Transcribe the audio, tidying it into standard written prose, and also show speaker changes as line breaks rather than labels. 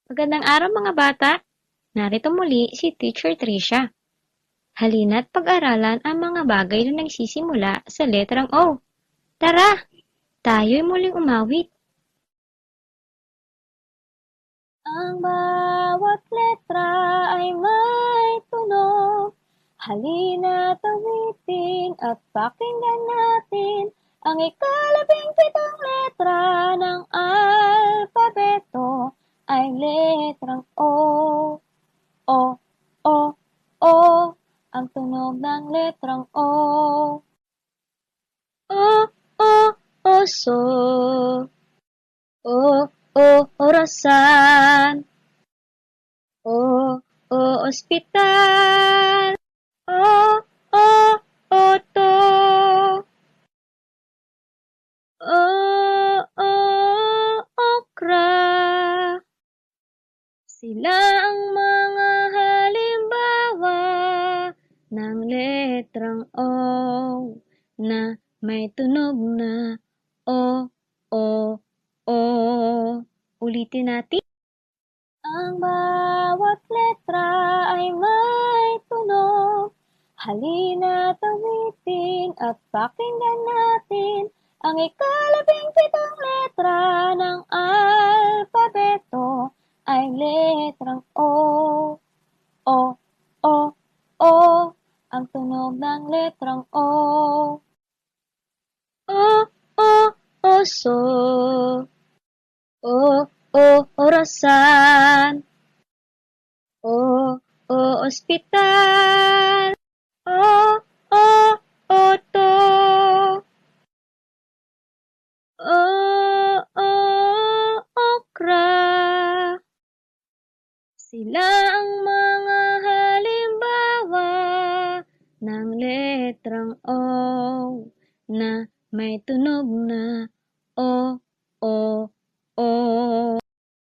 Magandang araw mga bata! Narito muli si Teacher Tricia. Halina't pag-aralan ang mga bagay na nagsisimula sa letrang O. Tara! Tayo'y muling umawit. Ang bawat letra ay may tunog. Halina't awitin at pakinggan natin ang ika-17 letra ng alpabeto ay letrang O. O, O, O, ang tunog ng letrang O. O, O, oso. O, O, orasan. O, O, ospital. O, O, oto. O, O, okra. Sila ang mga halimbawa ng letrang O na may tunog na O, O, O. Ulitin natin. Ang bawat letra ay may tunog. Halina't awitin at pakinggan natin ang ika-17 letra ng alpabeto ay letrang O. O, O, O, ang tunog ng letrang O. O, O, oso. O, O, orasan. O, O, ospital. O, O, oto. O, O, okra. Sila ang mga halimbawa ng letrang O na may tunog na O, O, O.